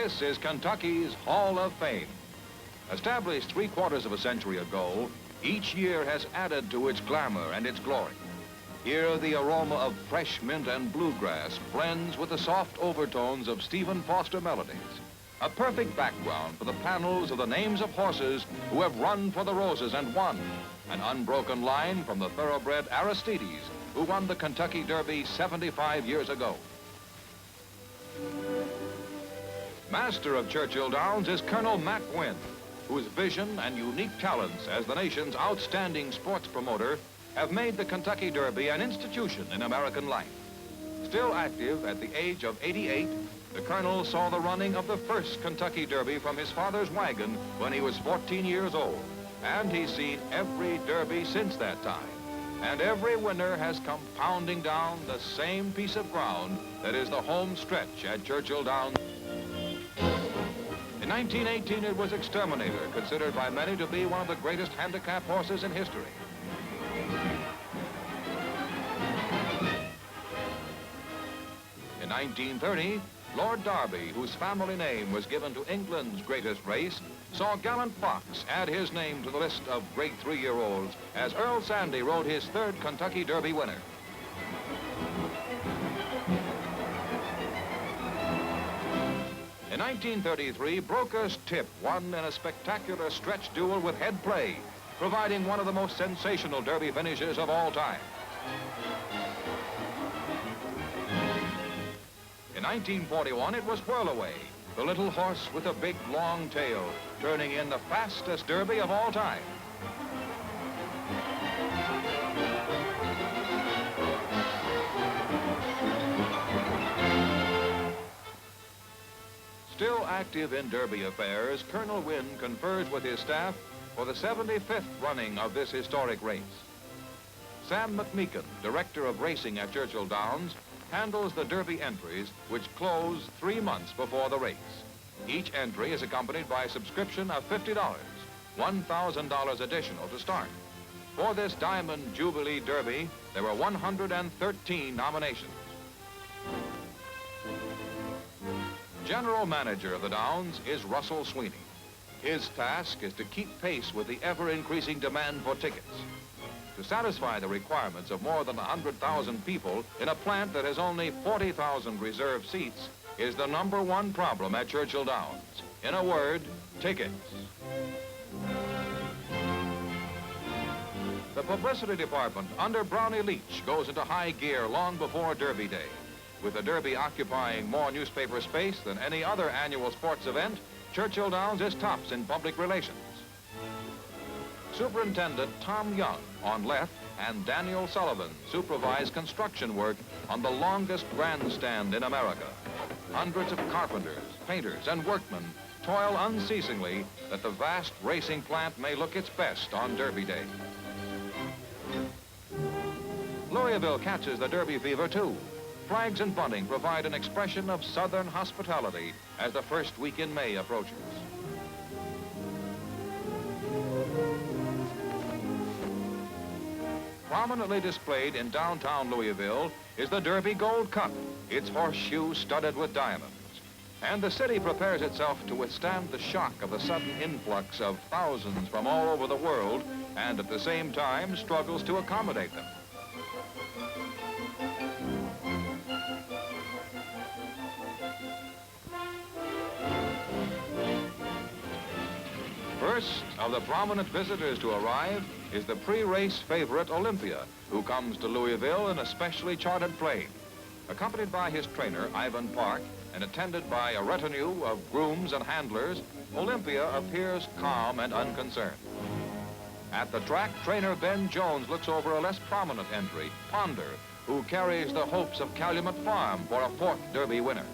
This is Kentucky's Hall of Fame. Established 3/4 of a century ago, each year has added to its glamour and its glory. Here, the aroma of fresh mint and bluegrass blends with the soft overtones of Stephen Foster melodies. A perfect background for the panels of the names of horses who have run for the roses and won. An unbroken line from the thoroughbred Aristides, who won the Kentucky Derby 75 years ago. Master of Churchill Downs is Colonel Winn, whose vision and unique talents as the nation's outstanding sports promoter have made the Kentucky Derby an institution in American life. Still active at the age of 88, the Colonel saw the running of the first Kentucky Derby from his father's wagon when he was 14 years old, and he's seen every Derby since that time. And every winner has come pounding down the same piece of ground that is the home stretch at Churchill Downs. In 1918, it was Exterminator, considered by many to be one of the greatest handicap horses in history. In 1930, Lord Derby, whose family name was given to England's greatest race, saw Gallant Fox add his name to the list of great 3-year-olds as Earl Sande rode his 3rd Kentucky Derby winner. In 1933, Broker's Tip won in a spectacular stretch duel with head play, providing one of the most sensational Derby finishes of all time. In 1941, it was Whirlaway, the little horse with a big, long tail, turning in the fastest Derby of all time. Still active in Derby affairs, Colonel Winn confers with his staff for the 75th running of this historic race. Sam McMeekin, director of racing at Churchill Downs, handles the Derby entries, which close 3 months before the race. Each entry is accompanied by a subscription of $50, $1,000 additional to start. For this Diamond Jubilee Derby, there were 113 nominations. General manager of the Downs is Russell Sweeney. His task is to keep pace with the ever-increasing demand for tickets. To satisfy the requirements of more than 100,000 people in a plant that has only 40,000 reserved seats is the #1 problem at Churchill Downs. In a word, tickets. The publicity department under Brownie Leach goes into high gear long before Derby Day. With the Derby occupying more newspaper space than any other annual sports event, Churchill Downs is tops in public relations. Superintendent Tom Young on left and Daniel Sullivan supervise construction work on the longest grandstand in America. Hundreds of carpenters, painters, and workmen toil unceasingly that the vast racing plant may look its best on Derby Day. Louisville catches the Derby fever too. Flags and bunting provide an expression of Southern hospitality as the first week in May approaches. Prominently displayed in downtown Louisville is the Derby Gold Cup, its horseshoe studded with diamonds. And the city prepares itself to withstand the shock of the sudden influx of thousands from all over the world, and at the same time struggles to accommodate them. First of the prominent visitors to arrive is the pre-race favorite Olympia, who comes to Louisville in a specially chartered plane. Accompanied by his trainer, Ivan Park, and attended by a retinue of grooms and handlers, Olympia appears calm and unconcerned. At the track, trainer Ben Jones looks over a less prominent entry, Ponder, who carries the hopes of Calumet Farm for a 4th Derby winner.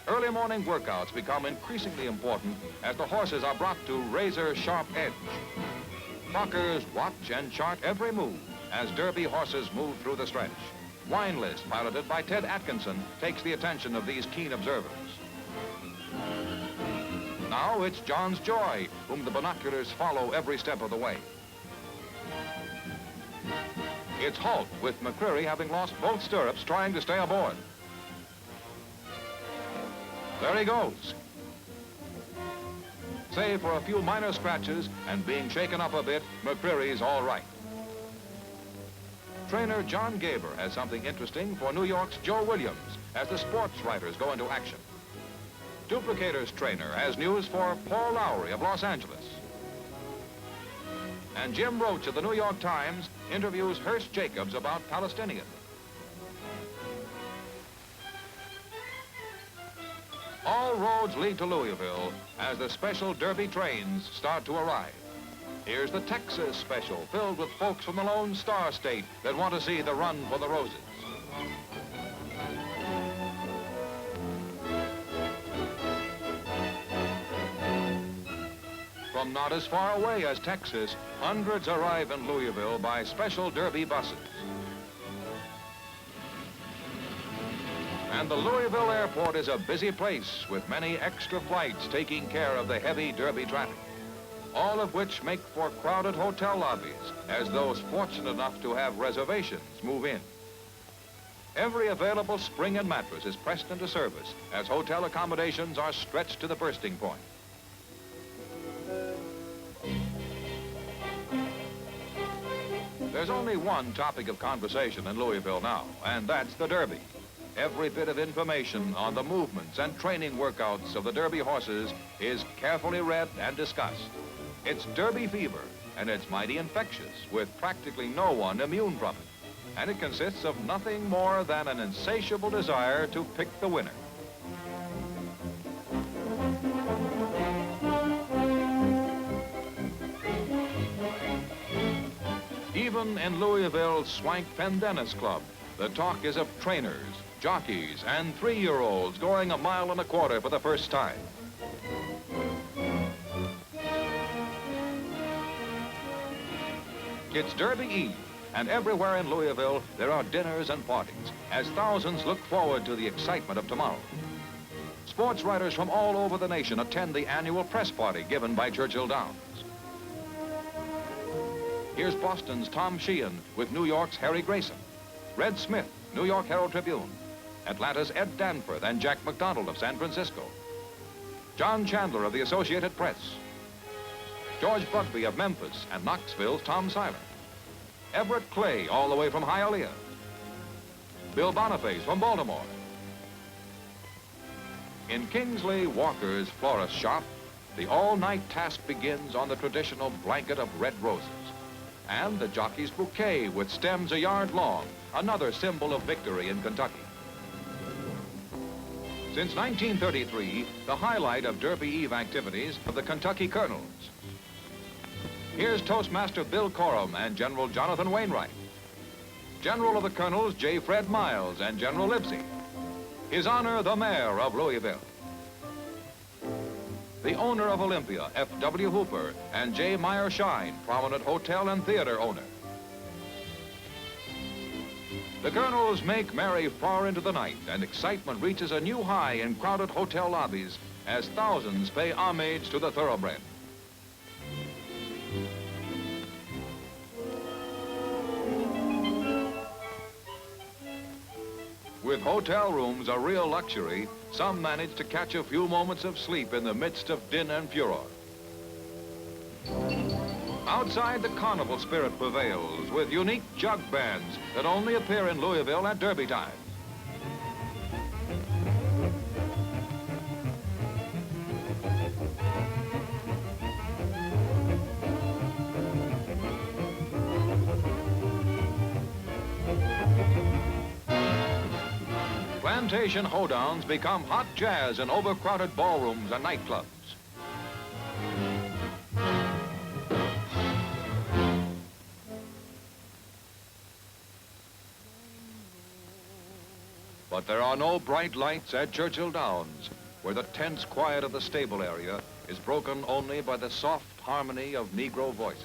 Early morning workouts become increasingly important as the horses are brought to razor-sharp edge. Clockers watch and chart every move as Derby horses move through the stretch. Wine List, piloted by Ted Atkinson, takes the attention of these keen observers. Now it's John's Joy, whom the binoculars follow every step of the way. It's Halt, with McCreary having lost both stirrups trying to stay aboard. There he goes. Save for a few minor scratches and being shaken up a bit, McCreary's all right. Trainer John Gaber has something interesting for New York's Joe Williams as the Sportswriters go into action. Duplicator's trainer has news for Paul Lowry of Los Angeles. And Jim Roach of the New York Times interviews Hearst Jacobs about Palestinian. All roads lead to Louisville as the special Derby trains start to arrive. Here's the Texas special, filled with folks from the Lone Star State that want to see the Run for the Roses. From not as far away as Texas, hundreds arrive in Louisville by special Derby buses. And the Louisville airport is a busy place with many extra flights taking care of the heavy Derby traffic, all of which make for crowded hotel lobbies as those fortunate enough to have reservations move in. Every available spring and mattress is pressed into service as hotel accommodations are stretched to the bursting point. There's only one topic of conversation in Louisville now, and that's the Derby. Every bit of information on the movements and training workouts of the Derby horses is carefully read and discussed. It's Derby fever, and it's mighty infectious, with practically no one immune from it. And it consists of nothing more than an insatiable desire to pick the winner. Even in Louisville's swank Pendennis Club, the talk is of trainers, jockeys, and 3-year-olds going 1.25 miles for the first time. It's Derby Eve, and everywhere in Louisville there are dinners and parties, as thousands look forward to the excitement of tomorrow. Sports writers from all over the nation attend the annual press party given by Churchill Downs. Here's Boston's Tom Sheehan with New York's Harry Grayson, Red Smith, New York Herald Tribune, Atlanta's Ed Danforth and Jack McDonald of San Francisco, John Chandler of the Associated Press, George Bugby of Memphis, and Knoxville's Tom Silent, Everett Clay all the way from Hialeah, Bill Boniface from Baltimore. In Kingsley Walker's florist shop, the all-night task begins on the traditional blanket of red roses, and the jockey's bouquet with stems 1 yard long, another symbol of victory in Kentucky. Since 1933, the highlight of Derby Eve activities are the Kentucky Colonels. Here's Toastmaster Bill Coram and General Jonathan Wainwright, General of the Colonels J. Fred Miles and General Livesey, His Honor the Mayor of Louisville, the owner of Olympia, F.W. Hooper, and J. Meyer Shine, prominent hotel and theater owner. The Colonels make merry far into the night, and excitement reaches a new high in crowded hotel lobbies as thousands pay homage to the thoroughbred. With hotel rooms a real luxury, some manage to catch a few moments of sleep in the midst of din and furor. Outside, the carnival spirit prevails with unique jug bands that only appear in Louisville at Derby time. Plantation hoedowns become hot jazz in overcrowded ballrooms and nightclubs. But there are no bright lights at Churchill Downs, where the tense quiet of the stable area is broken only by the soft harmony of Negro voices.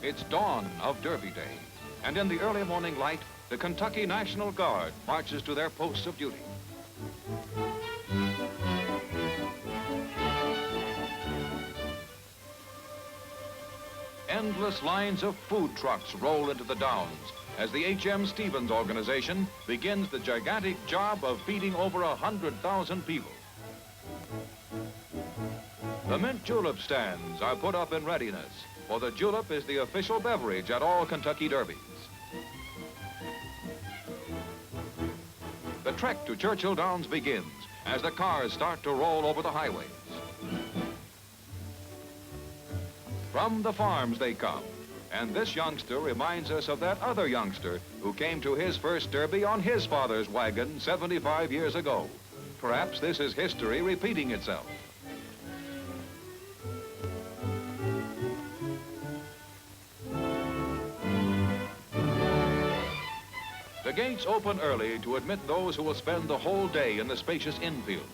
It's dawn of Derby Day, and in the early morning light, the Kentucky National Guard marches to their posts of duty. Endless lines of food trucks roll into the Downs as the H.M. Stevens organization begins the gigantic job of feeding over 100,000 people. The mint julep stands are put up in readiness, for the julep is the official beverage at all Kentucky derbies. The trek to Churchill Downs begins as the cars start to roll over the highways. From the farms they come, and this youngster reminds us of that other youngster who came to his first derby on his father's wagon 75 years ago. Perhaps this is history repeating itself. The gates open early to admit those who will spend the whole day in the spacious infield.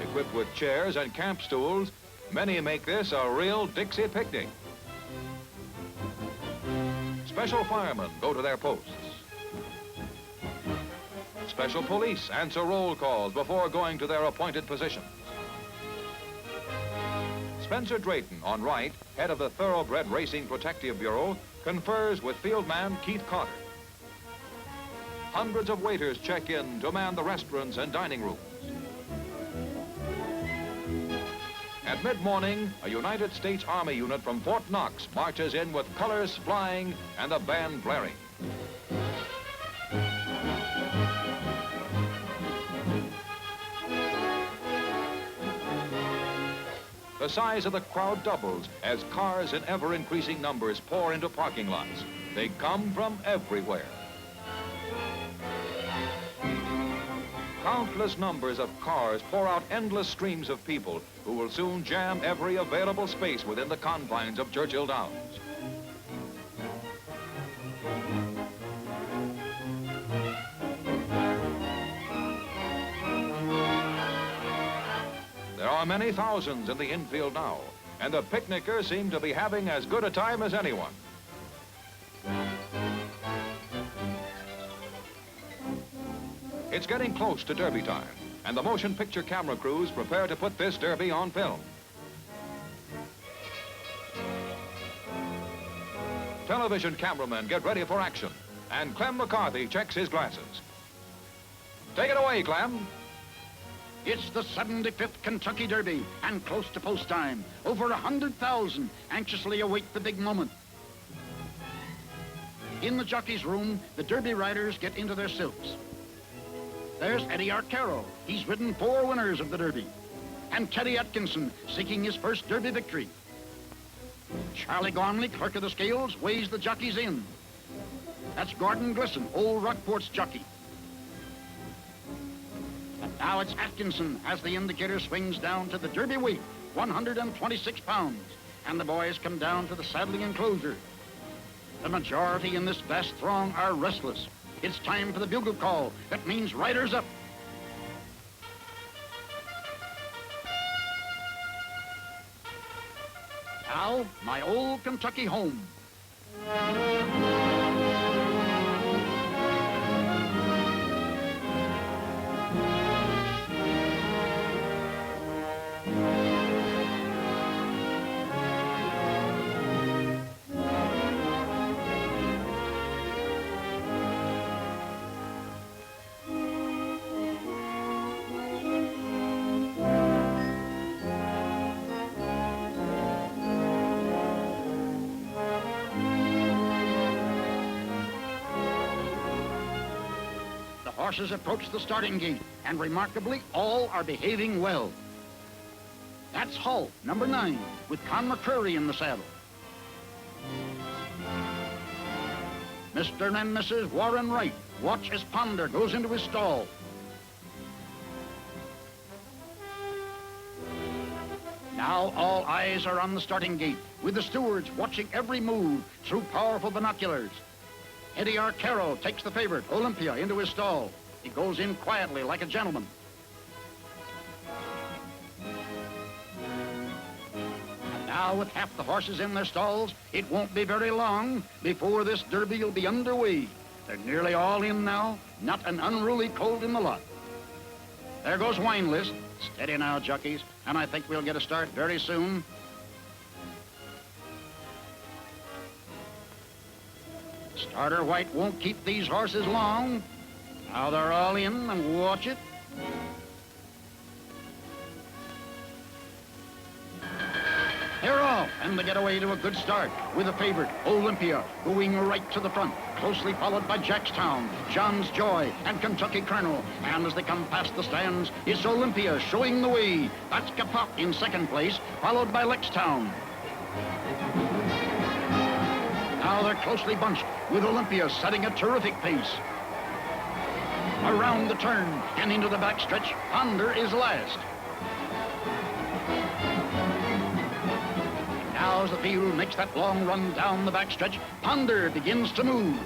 Equipped with chairs and camp stools, many make this a real Dixie picnic. Special firemen go to their posts. Special police answer roll calls before going to their appointed positions. Spencer Drayton, on right, head of the Thoroughbred Racing Protective Bureau, confers with fieldman Keith Carter. Hundreds of waiters check in to man the restaurants and dining rooms. At mid-morning, a United States Army unit from Fort Knox marches in with colors flying and the band blaring. The size of the crowd doubles as cars in ever-increasing numbers pour into parking lots. They come from everywhere. Countless numbers of cars pour out endless streams of people who will soon jam every available space within the confines of Churchill Downs. There are many thousands in the infield now, and the picnickers seem to be having as good a time as anyone. It's getting close to Derby time, and the motion picture camera crews prepare to put this Derby on film. Television cameramen get ready for action, and Clem McCarthy checks his glasses. Take it away, Clem. It's the 75th Kentucky Derby, and close to post time. Over 100,000 anxiously await the big moment. In the jockey's room, the Derby riders get into their silks. There's Eddie RKO. He's ridden 4 winners of the Derby. And Teddy Atkinson, seeking his first Derby victory. Charlie Gormley, clerk of the scales, weighs the jockeys in. That's Gordon Glisson, old Rockport's jockey. And now it's Atkinson as the indicator swings down to the Derby weight, 126 pounds. And the boys come down to the saddling enclosure. The majority in this vast throng are restless. It's time for the bugle call. That means riders up. Now, my old Kentucky home. Horses approach the starting gate, and remarkably, all are behaving well. That's Hull, number 9, with Con McCreary in the saddle. Mr. and Mrs. Warren Wright watch as Ponder goes into his stall. Now all eyes are on the starting gate, with the stewards watching every move through powerful binoculars. Eddie RKO takes the favorite, Olympia, into his stall. He goes in quietly like a gentleman. And Now, with half the horses in their stalls, it won't be very long before this Derby will be underway. They're nearly all in now, not an unruly colt in the lot. There goes Wine List. Steady now, jockeys, and I think we'll get a start very soon. Starter White won't keep these horses long. Now they're all in, and watch it. They're off, and they get away to a good start with the favorite, Olympia, going right to the front, closely followed by Jackstown, John's Joy, and Kentucky Colonel. And as they come past the stands, it's Olympia showing the way. That's Kapop in second place, followed by Lextown. Now they're closely bunched, with Olympia setting a terrific pace. Around the turn and into the backstretch, Ponder is last. Now as the field makes that long run down the backstretch, Ponder begins to move.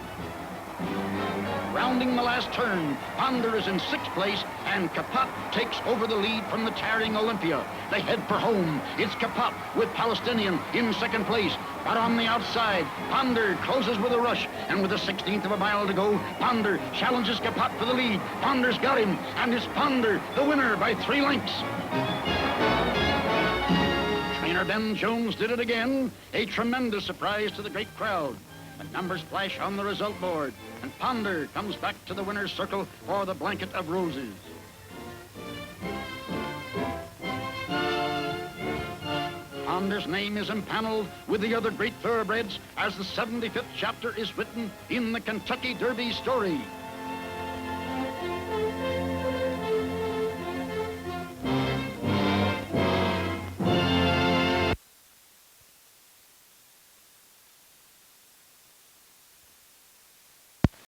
Rounding the last turn, Ponder is in sixth place, and Kapop takes over the lead from the tarrying Olympia. They head for home. It's Kapop with Palestinian in second place. But on the outside, Ponder closes with a rush, and with a 16th of a mile to go, Ponder challenges Kapop for the lead. Ponder's got him, and it's Ponder, the winner by 3 lengths. Trainer Ben Jones did it again. A tremendous surprise to the great crowd. The numbers flash on the result board, and Ponder comes back to the winner's circle for the blanket of roses. Ponder's name is empaneled with the other great thoroughbreds as the 75th chapter is written in the Kentucky Derby story.